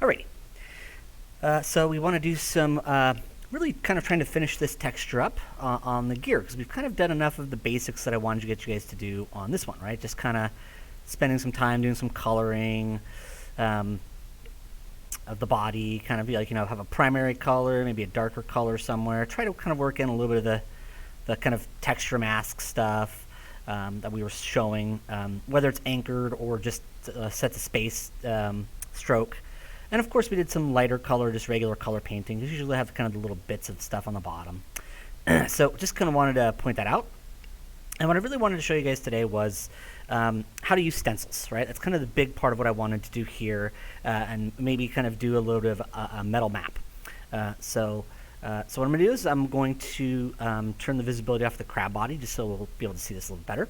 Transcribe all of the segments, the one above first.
Alrighty. So we want to do some really kind of trying to finish this texture up on the gear, because we've kind of done enough of the basics that I wanted to get you guys to do on this one, right? Just kind of spending some time doing some coloring of the body, kind of be like, have a primary color, maybe a darker color somewhere. Try to kind of work in a little bit of the kind of texture mask stuff that we were showing, whether it's anchored or just set to space stroke. And of course we did some lighter color, just regular color painting. We usually have kind of the little bits of stuff on the bottom. So just kind of wanted to point that out. And what I really wanted to show you guys today was how to use stencils, right? That's kind of the big part of what I wanted to do here, and maybe kind of do a little bit of a metal map. So what I'm going to do is I'm going to turn the visibility off the crab body just so we'll be able to see this a little better.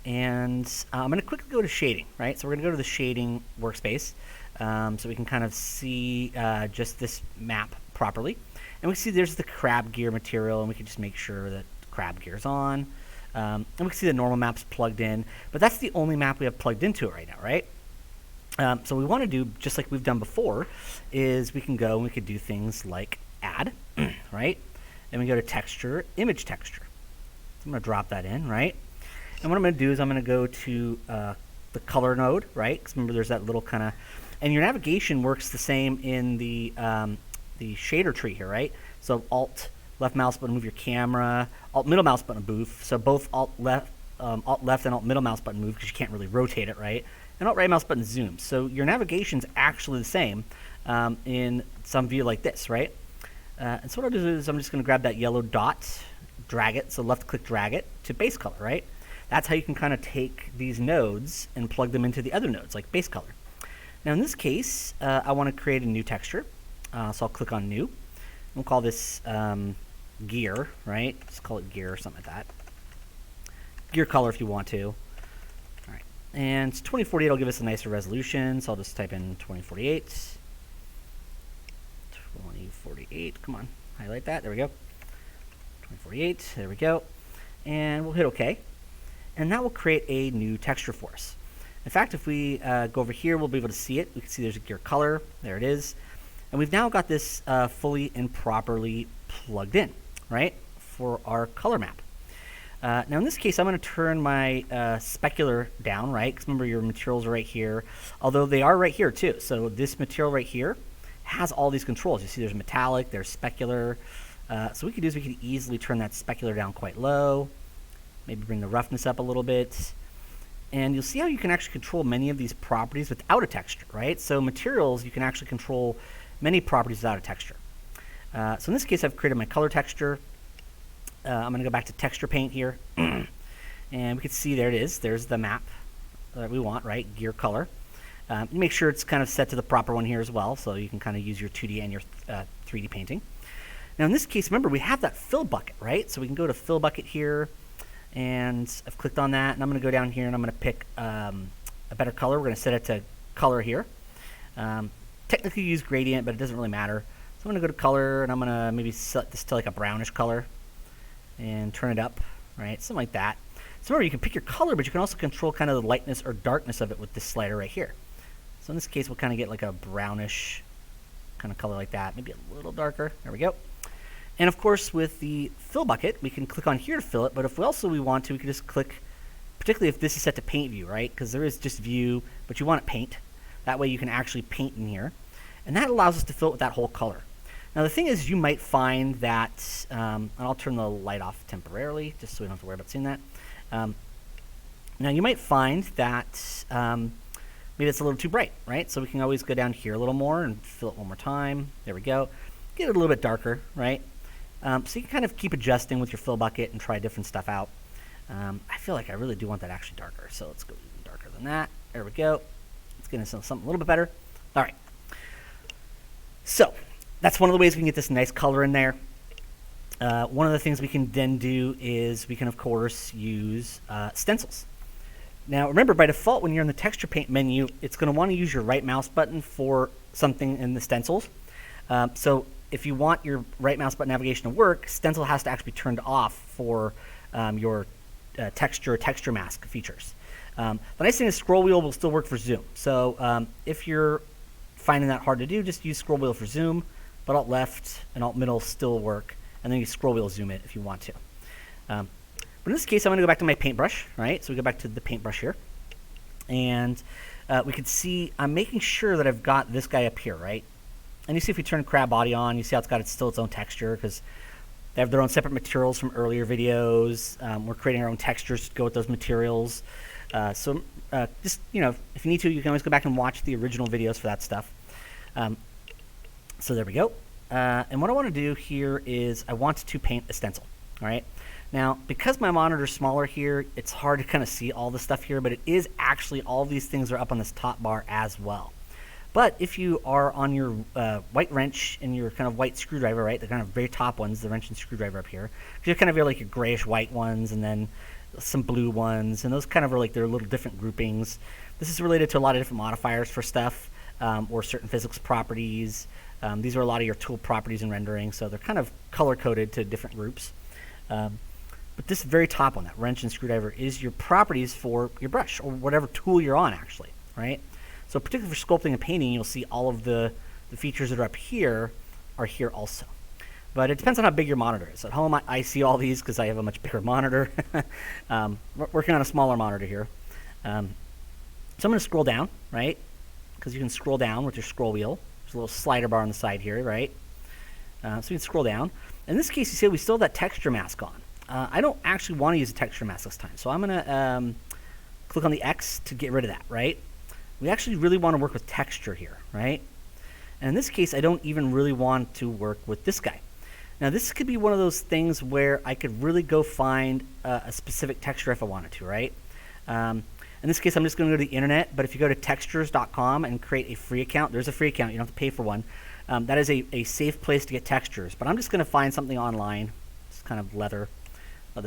And I'm going to quickly go to shading, right? So we're going to go to the shading workspace so we can kind of see just this map properly. And we see there's the crab gear material, and we can just make sure that crab gear is on. And we can see the normal map's plugged in, but that's the only map we have plugged into it right now, right? So what we want to do, just like we've done before, is we can go and we could do things like add, right? And we go to texture, image texture. So I'm going to drop that in, right? And what I'm going to do is I'm going to go to the color node, right? Because remember there's that little kind of, and your navigation works the same in the shader tree here, right? So Alt left mouse button move your camera, Alt middle mouse button move. So both Alt left and Alt middle mouse button move because you can't really rotate it, right? And Alt right mouse button zoom. So your navigation's actually the same in some view like this, right? And so what I'll do is I'm just going to grab that yellow dot, drag it, so left click drag it to base color, right? That's how you can kind of take these nodes and plug them into the other nodes, like base color. Now in this case, I want to create a new texture. So I'll click on new. We'll call this gear, right? Just call it gear or something like that. Gear color if you want to. All right. And 2048 will give us a nicer resolution, so I'll just type in 2048. 2048, come on, highlight that, there we go. 2048, there we go. And we'll hit OK. And that will create a new texture for us. In fact, if we go over here, we'll be able to see it. We can see there's a gear color. There it is. And we've now got this fully and properly plugged in, right, for our color map. Now, in this case, I'm going to turn my specular down, right, because remember your materials are right here, although they are right here, too. So this material right here has all these controls. You see there's metallic, there's specular. So what we could do is we could easily turn that specular down quite low, maybe bring the roughness up a little bit. And you'll see how you can actually control many of these properties without a texture, right? So materials, you can actually control many properties without a texture. So in this case, I've created my color texture. I'm going to go back to texture paint here. And we can see there it is. There's the map that we want, right? Gear color. Make sure it's kind of set to the proper one here as well, so you can kind of use your 2D and your 3D painting. Now in this case, remember, we have that fill bucket, right? So we can go to fill bucket here. And I've clicked on that, and I'm going to go down here and I'm going to pick a better color. We're going to set it to color here. Technically use gradient, but it doesn't really matter. So I'm going to go to color, and I'm going to maybe set this to like a brownish color and turn it up, right? Something like that. So remember, you can pick your color, but you can also control kind of the lightness or darkness of it with this slider right here. So in this case, we'll kind of get like a brownish kind of color like that, maybe a little darker. There we go. And of course, with the fill bucket, we can click on here to fill it, but if we want to, we can just click, particularly if this is set to paint view, right? Because there is just view, but you want it paint. That way you can actually paint in here. And that allows us to fill it with that whole color. Now the thing is, you might find that, and I'll turn the light off temporarily, just so we don't have to worry about seeing that. Now you might find that maybe it's a little too bright, right? So we can always go down here a little more and fill it one more time. There we go. Get it a little bit darker, right? So you can kind of keep adjusting with your fill bucket and try different stuff out. I feel like I really do want that actually darker, so let's go even darker than that. There we go. Let's get into something a little bit better. All right. So that's one of the ways we can get this nice color in there. One of the things we can then do is we can, of course, use stencils. Now, remember, by default, when you're in the texture paint menu, it's going to want to use your right mouse button for something in the stencils. So if you want your right mouse button navigation to work, stencil has to actually be turned off for your texture mask features. The nice thing is scroll wheel will still work for zoom. So if you're finding that hard to do, just use scroll wheel for zoom, but alt left and alt middle still work, and then you scroll wheel zoom it if you want to. But in this case, I'm going to go back to my paintbrush, right? So we go back to the paintbrush here, and we can see I'm making sure that I've got this guy up here, right? And you see if we turn crab body on, you see how it's got still its own texture because they have their own separate materials from earlier videos. We're creating our own textures to go with those materials. So just, you know, if you need to, you can always go back and watch the original videos for that stuff. So there we go. And what I want to do here is I want to paint a stencil. All right. Now, because my monitor is smaller here, it's hard to kind of see all the stuff here, but it is actually all these things are up on this top bar as well. But if you are on your white wrench and your kind of white screwdriver, right, the kind of very top ones, the wrench and screwdriver up here, you kind of have like your grayish white ones and then some blue ones, and those kind of are like their little different groupings. This is related to a lot of different modifiers for stuff or certain physics properties. These are a lot of your tool properties in rendering, so they're kind of color-coded to different groups. But this very top one, that wrench and screwdriver, is your properties for your brush or whatever tool you're on, actually, right? So particularly for sculpting and painting, you'll see all of the features that are up here are here also. But it depends on how big your monitor is. At home, I see all these because I have a much bigger monitor. Working on a smaller monitor here. So I'm going to scroll down, right? Because you can scroll down with your scroll wheel. There's a little slider bar on the side here, right? So you can scroll down. In this case, you see we still have that texture mask on. I don't actually want to use a texture mask this time. So I'm going to click on the X to get rid of that, right? We actually really want to work with texture here, right? And in this case, I don't even really want to work with this guy. Now, this could be one of those things where I could really go find a specific texture if I wanted to, right? In this case, I'm just going to go to the internet, but if you go to textures.com and create a free account, there's a free account. You don't have to pay for one. That is a safe place to get textures. But I'm just going to find something online. It's kind of leather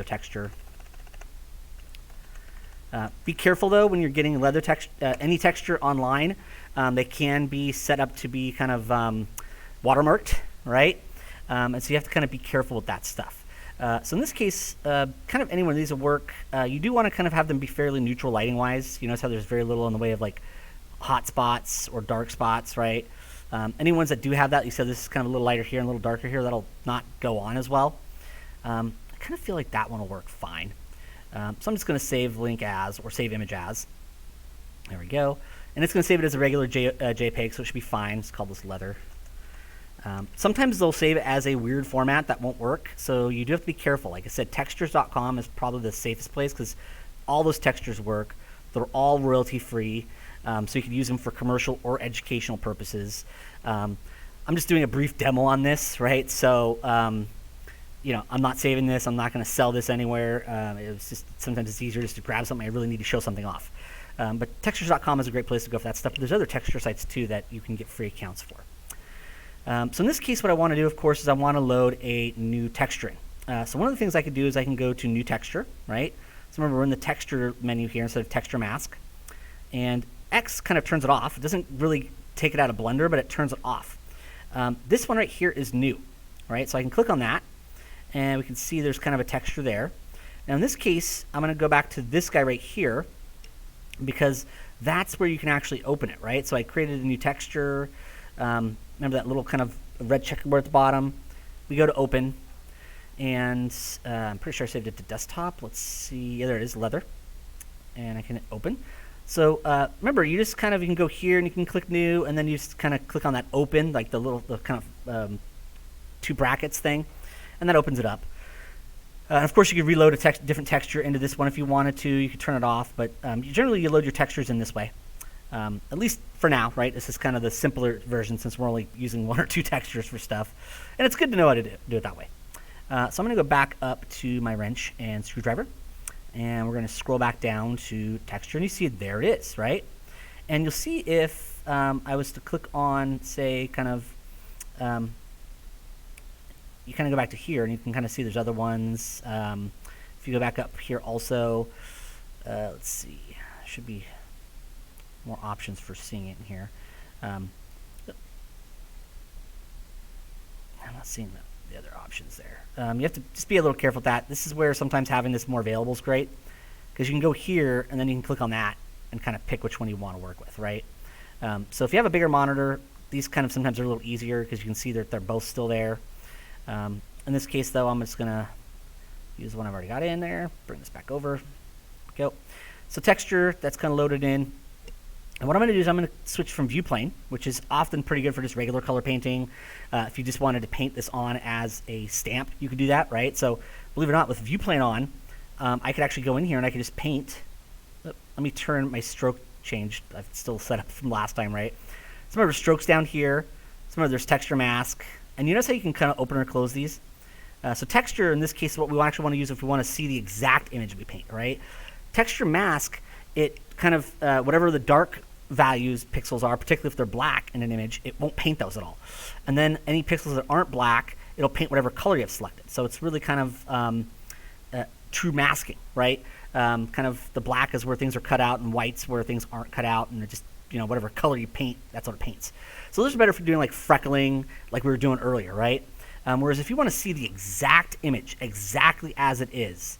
texture. Be careful, though, when you're getting any texture online. They can be set up to be kind of watermarked, right? And so you have to kind of be careful with that stuff. So in this case, kind of any one of these will work. You do want to kind of have them be fairly neutral lighting-wise. You notice how there's very little in the way of like hot spots or dark spots, right? Any ones that do have that, you said this is kind of a little lighter here and a little darker here, that'll not go on as well. I kind of feel like that one will work fine. So I'm just going to save link as or save image as. There we go. And it's going to save it as a regular JPEG, so it should be fine. Let's call this leather. Sometimes they'll save it as a weird format that won't work, so you do have to be careful. Like I said, textures.com is probably the safest place because all those textures work. They're all royalty-free, so you can use them for commercial or educational purposes. I'm just doing a brief demo on this, right? So, you know, I'm not saving this. I'm not going to sell this anywhere. It was just sometimes it's easier just to grab something I really need to show something off. But textures.com is a great place to go for that stuff. But there's other texture sites too that you can get free accounts for. So in this case, what I want to do, of course, is I want to load a new texturing. So one of the things I could do is I can go to New Texture, right? So remember, we're in the Texture menu here instead of Texture Mask. And X kind of turns it off. It doesn't really take it out of Blender, but it turns it off. This one right here is new, right? So I can click on that, and we can see there's kind of a texture there. Now in this case, I'm going to go back to this guy right here because that's where you can actually open it, right? So I created a new texture. Remember that little kind of red checkerboard at the bottom? We go to open, and I'm pretty sure I saved it to desktop. Let's see. Yeah, there it is, leather. And I can open. So remember, you just kind of, you can go here and you can click new, and then you just kind of click on that open, like the kind of two brackets thing, and that opens it up. Of course, you could reload a different texture into this one if you wanted to. You could turn it off, but generally you load your textures in this way. At least for now, right? This is kind of the simpler version since we're only using one or two textures for stuff. And it's good to know how to do it that way. So I'm going to go back up to my wrench and screwdriver. And we're going to scroll back down to texture. And you see there it is, right? And you'll see if I was to click on, say, kind of, you kind of go back to here, and you can kind of see there's other ones. If you go back up here also, let's see, there should be more options for seeing it in here. I'm not seeing the other options there. You have to just be a little careful with that. This is where sometimes having this more available is great, because you can go here and then you can click on that and kind of pick which one you want to work with, right? So if you have a bigger monitor, these kind of sometimes are a little easier because you can see that they're both still there. In this case, though, I'm just going to use the one I've already got in there, bring this back over. Go. So texture, that's kind of loaded in. And what I'm going to do is I'm going to switch from view plane, which is often pretty good for just regular color painting. If you just wanted to paint this on as a stamp, you could do that, right? So believe it or not, with view plane on, I could actually go in here and I could just paint. Let me turn my stroke change. I've still set up from last time, right? Some of the strokes down here. Some of there's texture mask. And you notice how you can kind of open or close these? So texture, in this case, is what we actually want to use if we want to see the exact image we paint, right? Texture mask, it kind of, whatever the dark values pixels are, particularly if they're black in an image, it won't paint those at all. And then any pixels that aren't black, it'll paint whatever color you have selected. So it's really kind of true masking, right? Kind of the black is where things are cut out and white's where things aren't cut out, and it just, whatever color you paint, that's what it paints. So this is better for doing like freckling, like we were doing earlier, right? Whereas if you want to see the exact image, exactly as it is,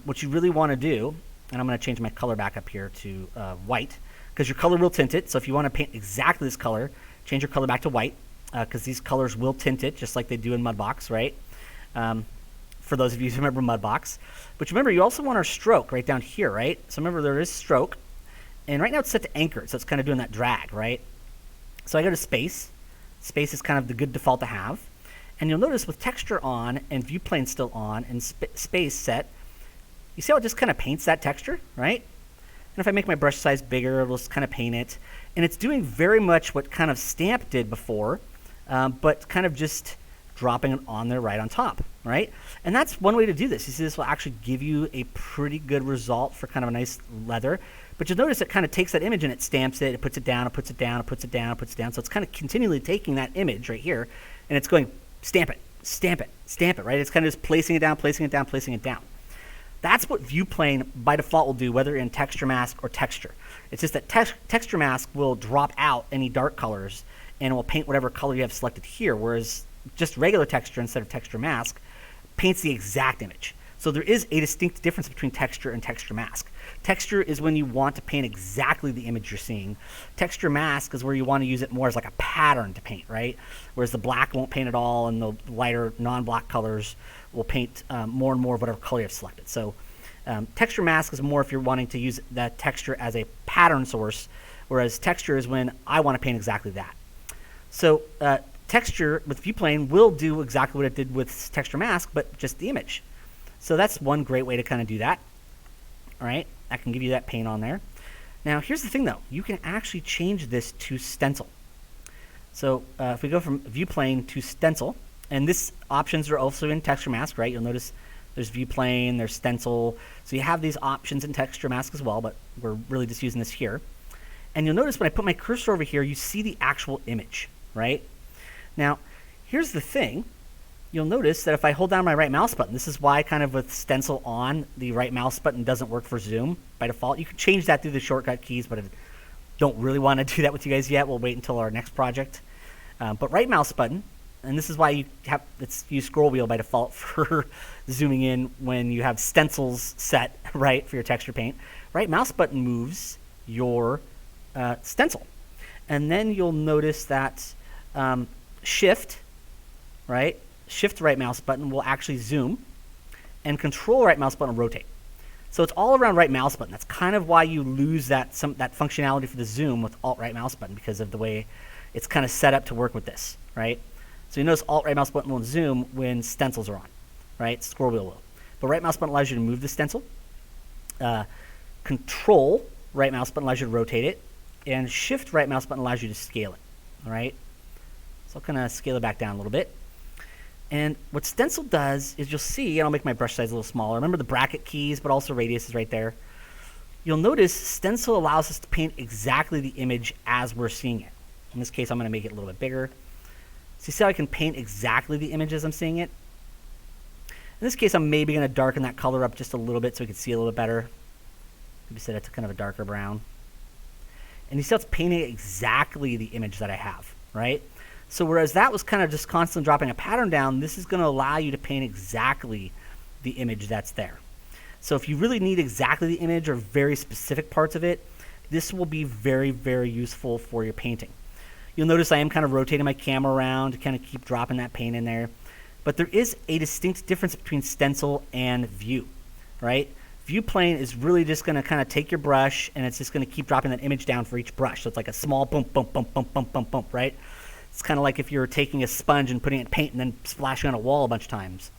what you really want to do, and I'm going to change my color back up here to white, because your color will tint it. So if you want to paint exactly this color, change your color back to white, because these colors will tint it, just like they do in Mudbox, right? For those of you who remember Mudbox. But remember, you also want our stroke right down here, right? So remember, there is stroke. And right now it's set to anchored, so it's kind of doing that drag, right? So I go to space. Space is kind of the good default to have. And you'll notice with texture on and view plane still on and space set, you see how it just kind of paints that texture, right? And if I make my brush size bigger, it'll just kind of paint it. And it's doing very much what kind of Stamp did before, but kind of just dropping it on there right on top, right? And that's one way to do this. You see, this will actually give you a pretty good result for kind of a nice leather. But you'll notice it kind of takes that image and it stamps it, it puts it down, it puts it down, it puts it down, it puts it down. So it's kind of continually taking that image right here, and it's going, stamp it, stamp it, stamp it, right? It's kind of just placing it down, placing it down, placing it down. That's what view plane by default will do, whether in texture mask or texture. It's just that texture mask will drop out any dark colors and it will paint whatever color you have selected here, whereas just regular texture instead of texture mask paints the exact image. So there is a distinct difference between texture and texture mask. Texture is when you want to paint exactly the image you're seeing. Texture mask is where you want to use it more as like a pattern to paint, right? Whereas the black won't paint at all and the lighter non-black colors will paint more and more of whatever color you've selected. So texture mask is more if you're wanting to use that texture as a pattern source, whereas texture is when I want to paint exactly that. So texture with view plane will do exactly what it did with texture mask, but just the image. So that's one great way to kind of do that. All right, I can give you that paint on there. Now here's the thing though, you can actually change this to stencil. So if we go from view plane to stencil, and this options are also in texture mask, right? You'll notice there's view plane, there's stencil. So you have these options in texture mask as well, but we're really just using this here. And you'll notice when I put my cursor over here, you see the actual image, right? Now, here's the thing. You'll notice that if I hold down my right mouse button, this is why kind of with stencil on, the right mouse button doesn't work for zoom by default. You can change that through the shortcut keys, but I don't really want to do that with you guys yet. We'll wait until our next project. But right mouse button, and this is why you have use scroll wheel by default for zooming in when you have stencils set, right, for your texture paint. Right mouse button moves your stencil. And then you'll notice that shift, right? Shift right mouse button will actually zoom, and control right mouse button will rotate. So it's all around right mouse button. That's kind of why you lose that functionality for the zoom with alt right mouse button, because of the way it's kind of set up to work with this, right? So you notice alt right mouse button will zoom when stencils are on, right? Scroll wheel will. But right mouse button allows you to move the stencil. Control right mouse button allows you to rotate it, and shift right mouse button allows you to scale it, all right? So I'll kind of scale it back down a little bit. And what stencil does is you'll see, and I'll make my brush size a little smaller. Remember the bracket keys, but also radius is right there. You'll notice stencil allows us to paint exactly the image as we're seeing it. In this case, I'm going to make it a little bit bigger. So you see how I can paint exactly the image as I'm seeing it? In this case, I'm maybe going to darken that color up just a little bit so we can see a little bit better. Maybe set it to kind of a darker brown. And you see how it's painting exactly the image that I have, right? So whereas that was kind of just constantly dropping a pattern down, this is going to allow you to paint exactly the image that's there. So if you really need exactly the image or very specific parts of it, this will be very, very useful for your painting. You'll notice I am kind of rotating my camera around to kind of keep dropping that paint in there. But there is a distinct difference between stencil and view, right? View plane is really just going to kind of take your brush, and it's just going to keep dropping that image down for each brush. So it's like a small bump, bump, bump, bump, bump, bump, bump, right? It's kind of like if you're taking a sponge and putting it in paint and then splashing on a wall a bunch of times.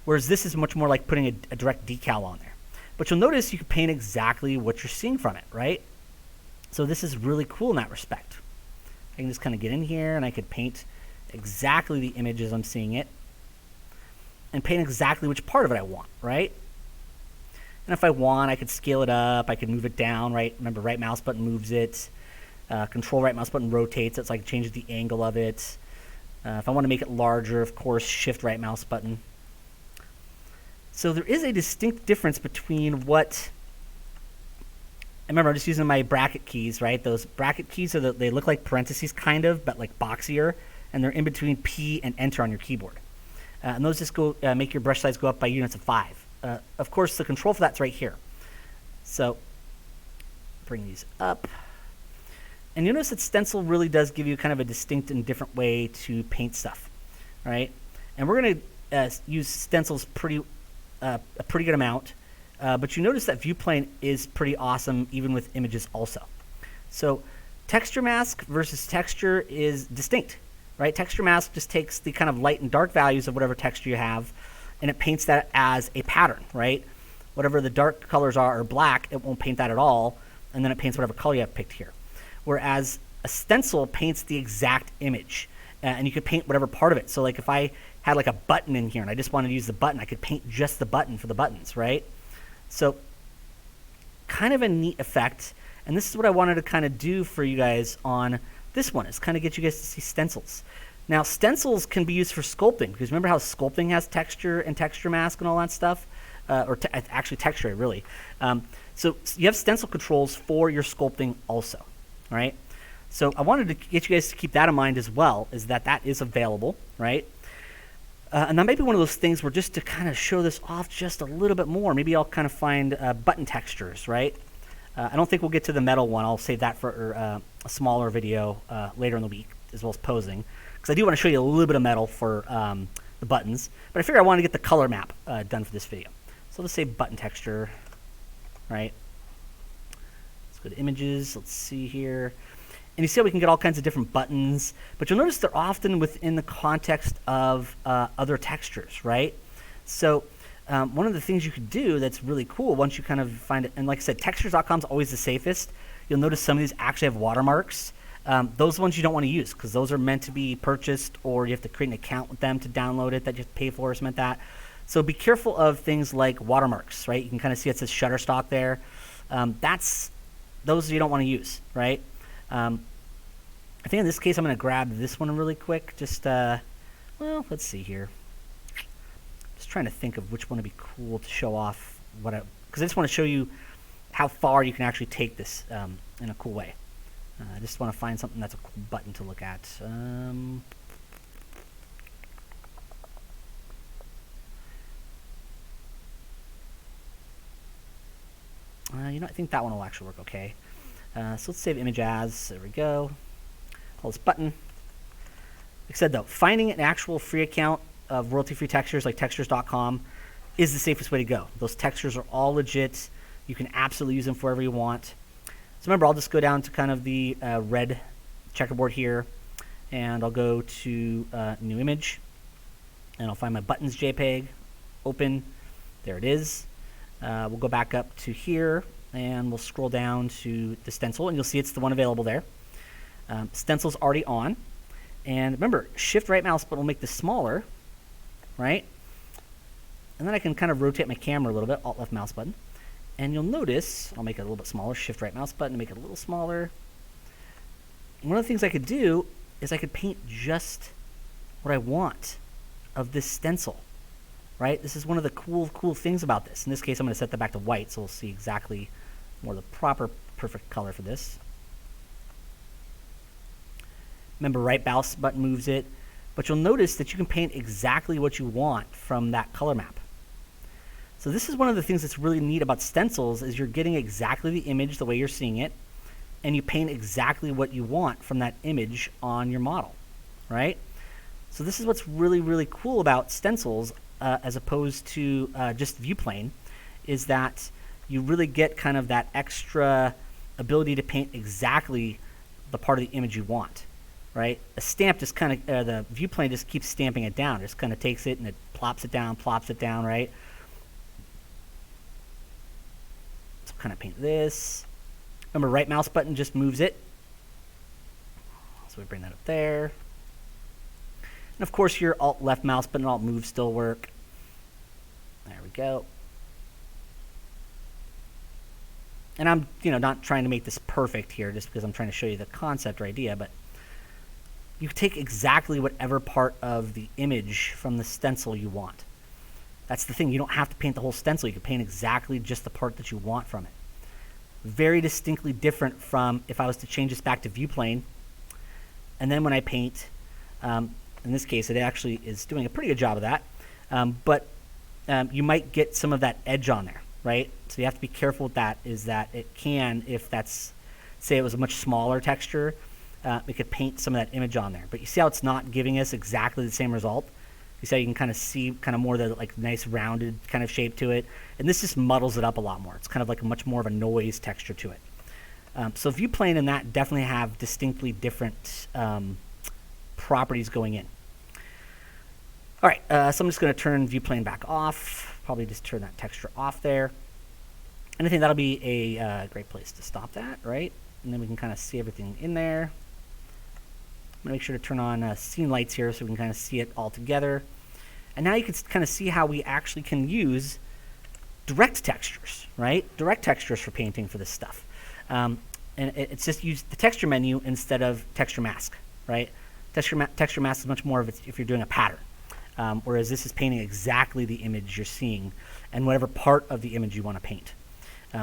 Whereas this is much more like putting a direct decal on there. But you'll notice you can paint exactly what you're seeing from it, right? So this is really cool in that respect. I can just kind of get in here and I could paint exactly the image as I'm seeing it and paint exactly which part of it I want, right? And if I want, I could scale it up, I could move it down, right? Remember, right mouse button moves it. Control right mouse button rotates it, so I can change the angle of it. If I want to make it larger, of course, shift right mouse button. So there is a distinct difference between what... Remember, I'm just using my bracket keys, right? Those bracket keys, they look like parentheses kind of, but like boxier, and they're in between P and Enter on your keyboard. And those just go make your brush size go up by units of 5. Of course, the control for that's right here. So bring these up. And you'll notice that stencil really does give you kind of a distinct and different way to paint stuff, right? And we're going to use stencils a pretty good amount. But you notice that view plane is pretty awesome even with images also. So texture mask versus texture is distinct, right? Texture mask just takes the kind of light and dark values of whatever texture you have, and it paints that as a pattern, right? Whatever the dark colors are or black, it won't paint that at all, and then it paints whatever color you have picked here. Whereas a stencil paints the exact image, and you could paint whatever part of it. So like if I had like a button in here and I just wanted to use the button, I could paint just the button for the buttons, right? So kind of a neat effect, and this is what I wanted to kind of do for you guys on this one, is kind of get you guys to see stencils. Now, stencils can be used for sculpting, because remember how sculpting has texture and texture mask and all that stuff? Actually texture, really. So you have stencil controls for your sculpting also, right? So I wanted to get you guys to keep that in mind as well, is that is available, right? And that may be one of those things where just to kind of show this off just a little bit more, maybe I'll kind of find button textures, right? I don't think we'll get to the metal one. I'll save that for a smaller video later in the week, as well as posing. Because I do want to show you a little bit of metal for the buttons. But I figure I want to get the color map done for this video. So let's say button texture, right? Let's go to images. Let's see here. And you see how we can get all kinds of different buttons, but you'll notice they're often within the context of other textures, right? So one of the things you could do that's really cool once you kind of find it, and like I said, textures.com is always the safest. You'll notice some of these actually have watermarks. Those ones you don't want to use because those are meant to be purchased, or you have to create an account with them to download it that you have to pay for or something like that. So be careful of things like watermarks, right? You can kind of see it says Shutterstock there. Those you don't want to use, right? I think in this case I'm going to grab this one really quick. Just, well, let's see here. Just trying to think of which one would be cool to show off because I just want to show you how far you can actually take this in a cool way. I just want to find something that's a cool button to look at. I think that one will actually work okay. So let's save image as. There we go. Call this button. Like I said, though, finding an actual free account of royalty-free textures like textures.com is the safest way to go. Those textures are all legit. You can absolutely use them for whatever you want. So remember, I'll just go down to kind of the red checkerboard here, and I'll go to new image, and I'll find my buttons JPEG, open. There it is. We'll go back up to here, and we'll scroll down to the stencil, and you'll see it's the one available there. Stencil's already on. And remember, shift right mouse button will make this smaller, right? And then I can kind of rotate my camera a little bit, alt left mouse button. And you'll notice, I'll make it a little bit smaller, shift right mouse button to make it a little smaller. One of the things I could do is I could paint just what I want of this stencil, right? This is one of the cool things about this. In this case, I'm going to set that back to white, so we'll see exactly more the proper, perfect color for this. Remember, right mouse button moves it, but you'll notice that you can paint exactly what you want from that color map. So this is one of the things that's really neat about stencils is you're getting exactly the image the way you're seeing it, and you paint exactly what you want from that image on your model, right? So this is what's really, really cool about stencils as opposed to just viewplane, is that you really get kind of that extra ability to paint exactly the part of the image you want, right? A stamp just kind of, the viewplane just keeps stamping it down. It just kind of takes it and it plops it down, right? So kind of paint this. Remember, right mouse button just moves it. So we bring that up there. And of course, your alt left mouse button and alt move still work. There we go. And I'm, not trying to make this perfect here just because I'm trying to show you the concept or idea, but you take exactly whatever part of the image from the stencil you want. That's the thing. You don't have to paint the whole stencil. You can paint exactly just the part that you want from it. Very distinctly different from if I was to change this back to viewplane, and then when I paint, in this case, it actually is doing a pretty good job of that, but you might get some of that edge on there, right? So you have to be careful with that, is that it can, if that's, say it was a much smaller texture, it could paint some of that image on there. But you see how it's not giving us exactly the same result? You see how you can kind of see kind of more the like nice rounded kind of shape to it. And this just muddles it up a lot more. It's kind of like a much more of a noise texture to it. So viewplane and that definitely have distinctly different properties going in. All right, so I'm just going to turn viewplane back off. Probably just turn that texture off there. And I think that'll be a great place to stop that, right? And then we can kind of see everything in there. I'm going to make sure to turn on scene lights here so we can kind of see it all together. And now you can kind of see how we actually can use direct textures, right? Direct textures for painting for this stuff. And it's just use the texture menu instead of texture mask, right? Texture mask is much more of if you're doing a pattern. Whereas this is painting exactly the image you're seeing and whatever part of the image you want to paint.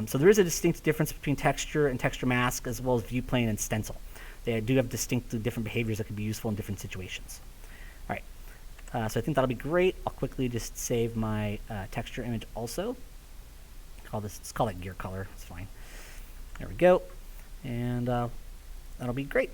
So there is a distinct difference between texture and texture mask, as well as viewplane and stencil. They do have distinctly different behaviors that can be useful in different situations. All right, so I think that'll be great. I'll quickly just save my texture image also. Let's call it gear color. It's fine. There we go. And that'll be great.